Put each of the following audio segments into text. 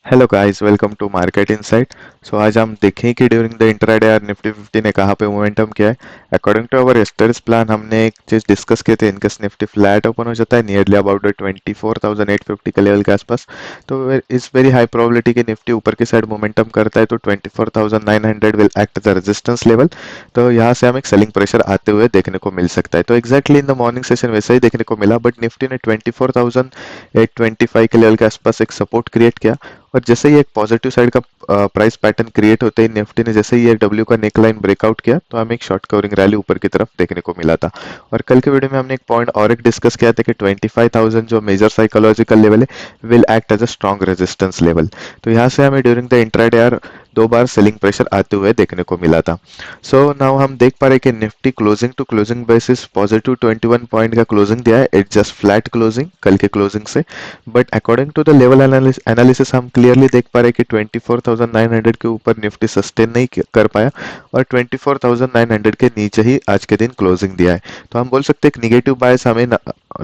Hello guys, welcome to market insight. So आज हम देखें कि ड्यूरिंग द इंट्राडे यार निफ्टी 50 ने कहाँ पे मोमेंटम किया है। According to our yesterday's plan हमने एक चीज डिस्कस किए थे, इनकेस निफ्टी फ्लैट ओपन हो जाता है नियरली अबाउट 24,850 के लेवल के आसपास, तो इस वेरी हाई प्रोबेबिलिटी कि निफ्टी ऊपर की साइड मोमेंटम करता है, तो 24,900 will act as a resistance level. तो यहाँ से हम एक सेलिंग प्रेशर आते हुए देखने को मिल सकता है। तो exactly in the morning session वैसा ही देखने को मिला, बट निफ्टी ने 24,825 के लेवल के आसपास एक सपोर्ट क्रिएट किया। और जैसे ही एक पॉजिटिव साइड का प्राइस पैटर्न क्रिएट होते ही निफ्टी ने जैसे ही एक डब्ल्यू का नेकलाइन ब्रेकआउट किया, तो हमें एक शॉर्ट कवरिंग रैली ऊपर की तरफ देखने को मिला था। और कल के वीडियो में हमने एक पॉइंट और एक डिस्कस किया था कि 25,000 जो मेजर साइकोलॉजिकल लेवल है will act as a strong resistance level. तो यहाँ से हमें ड्यूरिंग द इंट्राडे यार दो बार सेलिंग प्रेशर आते हुए देखने को मिला था। सो नाउ हम देख पा रहे हैं कि Nifty closing to closing basis positive 21 point का क्लोजिंग दिया है। इट जस्ट फ्लैट क्लोजिंग कल के क्लोजिंग से, but according to the level analysis हम क्लियरली देख पा रहे हैं कि 24,900 के ऊपर निफ्टी सस्टेन नहीं कर पाया और 24,900 के नीचे ही आज के दिन क्लोजिंग दिया है। तो हम बोल सकते हैं एक निगेटिव बायस हमें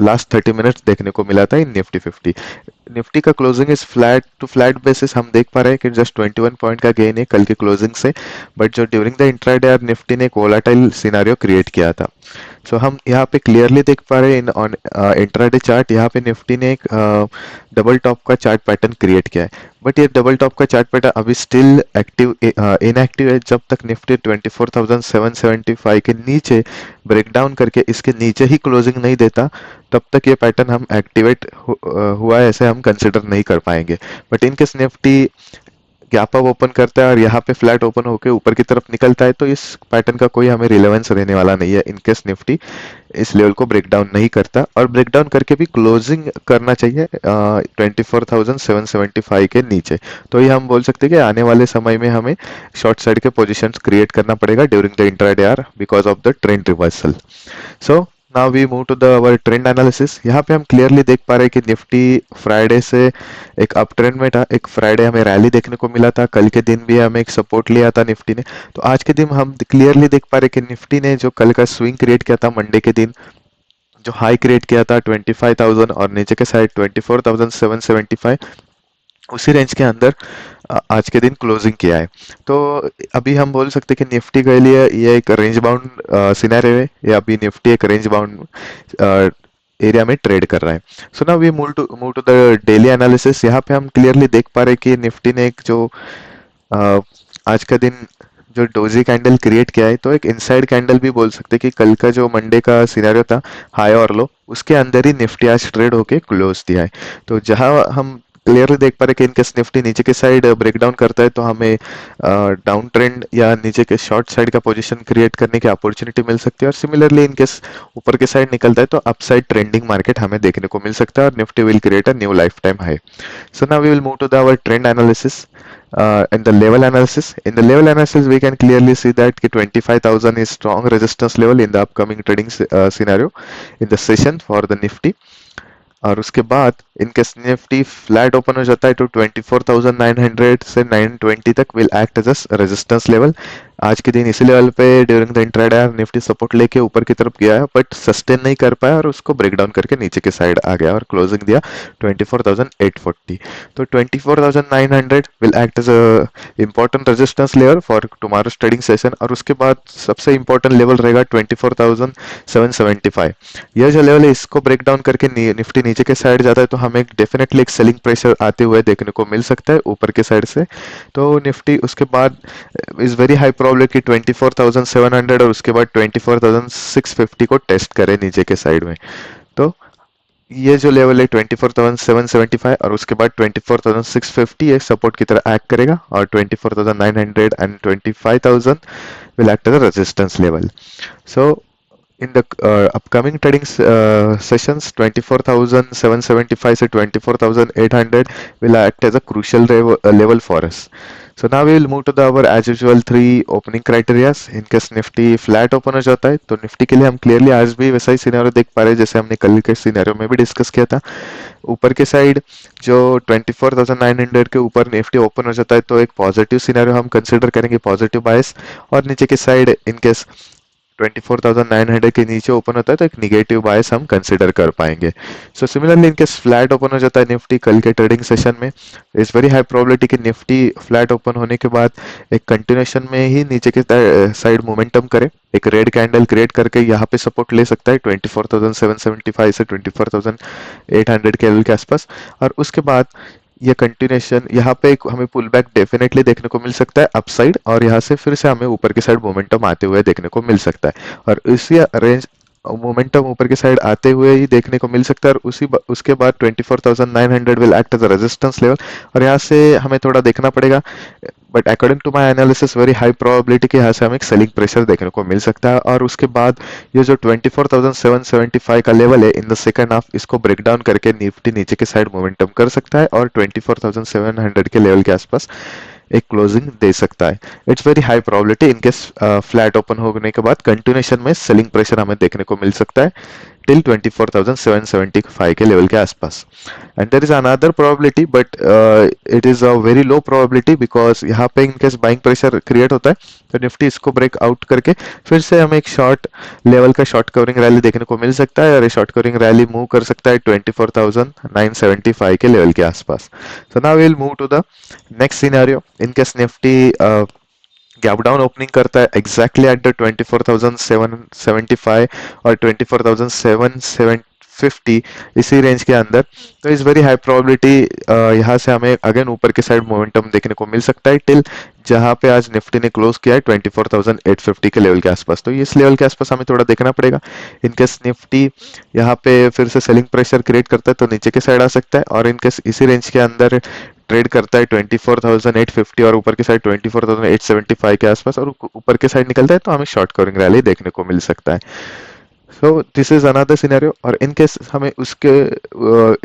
लास्ट 30 मिनट्स देखने को मिला था इन निफ्टी 50। निफ्टी का closing is flat to flat basis हम देख पा रहे हैं कि जस्ट 21 पॉइंट का गेन है कल के क्लोजिंग से, बट जो ड्यूरिंग द इंट्राडे यार निफ्टी ने एक वोलाटाइल सिनारियो क्रिएट किया था। सो हम यहाँ पे क्लियरली देख पा रहे हैं इन ऑन इंट्राडे चार्ट, यहाँ पे निफ्टी ने एक डबल टॉप का चार्ट पैटर्न क्रिएट किया है। बट ये डबल टॉप का चार्ट पैटर्न अभी स्टिल एक्टिव इनएक्टिव है। जब तक निफ्टी 24,775 के नीचे ब्रेकडाउन करके इसके नीचे ही क्लोजिंग नहीं देता, तब तक ये पैटर्न हम एक्टिवेट हुआ है ऐसे हम कंसिडर नहीं कर पाएंगे। But in case Nifty gap up open करता है और यहाँ पे फ्लैट ओपन होकर ऊपर की तरफ निकलता है, तो इस पैटर्न का कोई हमें रिलेवेंस रहने वाला नहीं है इनकेस निफ्टी इस लेवल को ब्रेक डाउन नहीं करता। और ब्रेक डाउन करके भी क्लोजिंग करना चाहिए 24,775 के नीचे। तो ये हम बोल सकते हैं कि आने वाले समय में हमें शॉर्ट साइड के पोजिशन क्रिएट करना पड़ेगा during the intraday or because of the trend reversal. So now we move to the hour trend analysis. यहाँ पे हम क्लियरली देख पा रहे हैं कि निफ्टी फ्राइडे से एक अप ट्रेंड में था। एक फ्राइडे हमें रैली देखने को मिला था, कल के दिन भी हमें एक सपोर्ट लिया था निफ्टी ने। तो आज के दिन हम क्लियरली देख पा रहे हैं कि निफ्टी ने जो कल का स्विंग क्रिएट किया था मंडे के दिन, जो हाई क्रिएट किया था 25,000 और नीचे के साइड 24,775, उसी रेंज के अंदर आज के दिन क्लोजिंग किया है। तो अभी हम बोल सकते हैं कि निफ्टी के लिए ये एक रेंज बाउंड सिनेरियो है, या अभी निफ्टी एक रेंज बाउंड एरिया में ट्रेड कर रहा है। So now we move to the daily analysis. यहाँ पे हम क्लियरली देख पा रहे हैं कि निफ्टी ने एक जो अ, आज का दिन जो डोजी कैंडल क्रिएट किया है, तो एक इनसाइड कैंडल भी बोल सकते हैं कि कल का जो मंडे का सिनेरियो था हाई और लो, उसके अंदर ही निफ्टी आज ट्रेड होके क्लोज दिया है। तो जहां हम क्लियरली देख पा रहे हैं कि इनकेस निफ्टी नीचे के साइड ब्रेक डाउन करता है, तो हमें डाउन ट्रेंड या नीचे के शॉर्ट साइड का पोजीशन क्रिएट करने की अपॉर्चुनिटी मिल सकती है। और सिमिलरली इनकेस ऊपर के साइड निकलता है, तो अपसाइड ट्रेंडिंग मार्केट हमें देखने को मिल सकता है और Nifty will create a new life time high. So now we will move to the our trend analysis and the level analysis. In the level analysis, we can clearly see that 25,000 is strong resistance level in the upcoming trading scenario in the session for the Nifty. और उसके बाद in case Nifty flat open हो जाता है, तो 24,900 से 920 तक will act as a resistance level. आज के दिन इसी लेवल पे during the intraday Nifty support लेके ऊपर की तरफ गया है, बट सस्टेन नहीं कर पाया और उसको ब्रेक डाउन करके नीचे के साइड आ गया और क्लोजिंग दिया 24,840। तो 24,900 will act as a important resistance level for tomorrow's trading session. और उसके बाद सबसे इम्पोर्टेंट लेवल रहेगा 24,775। यह जो लेवल है, इसको ब्रेक डाउन करके निफ्टी नीचे के साइड जाता है, तो हमें डेफिनेटली एक सेलिंग प्रेशर आते हुए देखने को मिल सकता है ऊपर के साइड से। तो निफ्टी उसके बाद इज वेरी हाई प्रोबेबिलिटी 24,700 और उसके बाद 24,650 को टेस्ट करे नीचे के साइड में। तो ये जो लेवल है 24,775 और उसके बाद 24,650 एक सपोर्ट की तरह एक्ट करेगा, और 24,900 and 25,000 will act as a resistance level. So in the upcoming trading sessions, 24,775 to 24,800 will act as a crucial level for us. So now we will move to the our as usual three opening criteria. In case Nifty flat open हो जाता है, तो Nifty के लिए हम clearly आज भी वैसा ही सिनेरियो देख पा रहे हैं जैसे हमने कल के सिनेरियो में भी डिस्कस किया था। ऊपर के साइड जो 24,900 के ऊपर निफ्टी ओपन हो जाता है, तो एक पॉजिटिव सिनेरियो हम कंसिडर करेंगे, पॉजिटिव बायस। और नीचे के साइड इनकेस 24,900 के नीचे ओपन होता है तो एक निगेटिव बायस हम कंसिडर कर पाएंगे। So similarly in case flat open हो जाता है निफ्टी कल के ट्रेडिंग सेशन में, इज वेरी हाई प्रोबेबिलिटी कि निफ्टी फ्लैट ओपन होने के बाद एक कंटिन्यूएशन में ही नीचे के साइड मोमेंटम करे, एक रेड कैंडल क्रिएट करके यहाँ पे सपोर्ट ले सकता है 24,775 से 24,800 के लेवल के आसपास, और उसके बाद ये कंटिन्यूएशन यहाँ पे एक हमें पुल बैक डेफिनेटली देखने को मिल सकता है अपसाइड, और यहाँ से फिर से हमें ऊपर की साइड मोमेंटम आते हुए देखने को मिल सकता है, और इसी रेंज मोमेंटम ऊपर की साइड आते हुए ही देखने को मिल सकता है, और उसके बाद 24,900 will act as a resistance level, और यहाँ से हमें थोड़ा देखना पड़ेगा, but according to my analysis very high probability कि यहाँ से हमें एक सेलिंग प्रेशर देखने को मिल सकता है, और उसके बाद ये जो 24,775 का लेवल है इन द सेकंड हाफ, इसको ब्रेक डाउन करके निफ्टी नीचे के साइड मोमेंटम कर सकता है और 24,700 के लेवल के आसपास एक क्लोजिंग दे सकता है। It's very high probability in case flat open होने के बाद कंटिन्यूएशन में सेलिंग प्रेशर हमें देखने को मिल सकता है टिल 24,775 के लेवल के आसपास। And there is another probability, but it is a very low probability because यहाँ पे इनकेस बाइंग प्रेशर क्रिएट होता है तो निफ्टी इसको ब्रेक आउट करके फिर से हमें एक शॉर्ट लेवल का शॉर्ट कवरिंग रैली देखने को मिल सकता है, और ये शॉर्ट कवरिंग रैली मूव कर सकता है 24,975 के लेवल के आसपास। So now we will move to the next scenario. In case Nifty gap down opening करता है एग्जैक्टली एट द 24,775 और 24,750 इसी रेंज के अंदर, तो इस वेरी हाई प्रोबेबिलिटी यहाँ से हमें अगेन ऊपर के साइड मोमेंटम देखने को मिल सकता है टिल जहां पे आज निफ्टी ने क्लोज किया है 24,850 के लेवल के आसपास। तो इस लेवल के आसपास हमें थोड़ा देखना पड़ेगा, इनकेस निफ्टी यहाँ पे फिर से सेलिंग प्रेशर क्रिएट करता है तो नीचे के साइड आ सकता है, और इनकेस इसी रेंज के अंदर ट्रेड करता है 24,850 और ऊपर के साइड 24,875 के आसपास और ऊपर के साइड निकलता है तो हमें शॉर्ट कवरिंग रैली देखने को मिल सकता है। So this is another scenario, और इन केस हमें उसके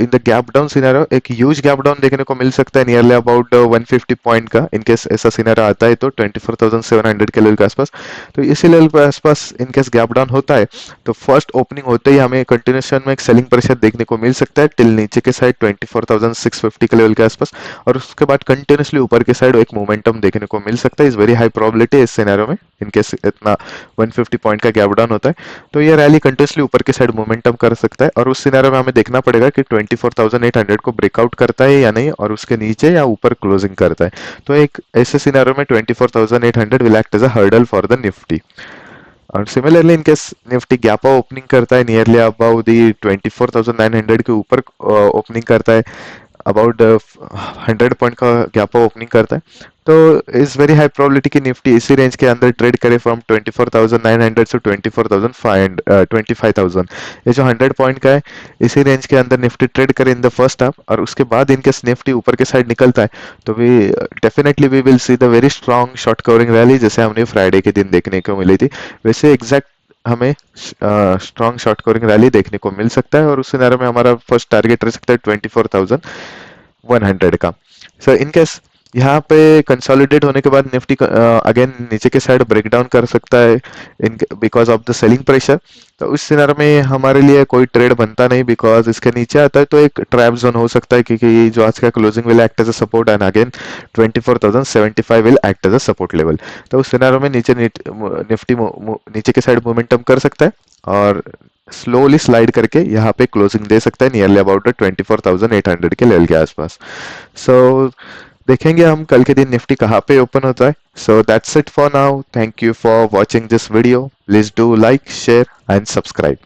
in the gap down scenario एक ह्यूज गैप डाउन देखने को मिल सकता है नियरली अबाउट 150 पॉइंट का, इन केस ऐसा सिनेरियो आता है तो 24,700 के लेवल के आसपास। तो इसी लेवल के आसपास इन केस गैप डाउन होता है तो फर्स्ट ओपनिंग होते ही हमें कंटिन्यूएशन में एक सेलिंग प्रेशर देखने को मिल सकता है टिल नीचे के साइड 24,650 के लेवल के आसपास, और उसके बाद कंटिन्यूसली ऊपर के साइड एक मोमेंटम देखने को मिल सकता है। इस वेरी हाई प्रोबेबिलिटी इस सिनेरियो में इनकेस इतना 150 पॉइंट का गैप डाउन होता है तो ये रैली कंटिन्यूसली ऊपर के साइड मोमेंटम कर सकता है, और उस सिनेरियो में हमें देखना पड़ेगा कि 24,800 को ब्रेकआउट करता है या नहीं, और उसके नीचे या ऊपर क्लोजिंग करता है। तो एक ऐसे सिनेरियो में 24,800 will act as a hurdle for the Nifty. और similarly in case Nifty gap opening करता है नियरली अबाउट दी 24,900 के ऊपर ओपनिंग करता है, अबाउट 100 पॉइंट का गैप ओपनिंग करता है, तो इज वेरी हाई प्रोबेबिलिटी कि निफ्टी इसी रेंज के अंदर ट्रेड करे फ्रॉम 24,900 से 25,000। ये जो 100 पॉइंट का है इसी रेंज के अंदर निफ्टी ट्रेड करे इन द फर्स्ट हाफ, और उसके बाद इनकेस निफ्टी ऊपर के साइड निकलता है तो we definitely we will see the very strong short covering rally जैसे हमने फ्राइडे के दिन देखने को मिली थी, वैसे एग्जैक्ट हमें स्ट्रॉन्ग शॉर्ट कवरिंग रैली देखने को मिल सकता है, और उस सिनेरियो में हमारा फर्स्ट टारगेट रह सकता है 24,100 का। सो इन केस यहाँ पे कंसोलिडेट होने के बाद निफ्टी अगेन नीचे के साइड ब्रेक डाउन कर सकता है in because of the selling pressure, तो उस सिनेरियो में हमारे लिए कोई ट्रेड बनता नहीं बिकॉज इसके नीचे आता है तो एक ट्रैप जोन हो सकता है, क्योंकि जो आज का closing will act as a support and again 24,075 will act as a support level. तो उस सिनेरियो में निफ्टी नीचे के साइड मोमेंटम कर सकता है और स्लोली स्लाइड करके यहाँ पे क्लोजिंग दे सकता है नियरली अबाउट 24,800 के लेवल के आसपास। सो देखेंगे हम कल के दिन निफ्टी कहाँ पे ओपन होता है। So that's it for now, thank you for watching this video, please do like share and subscribe.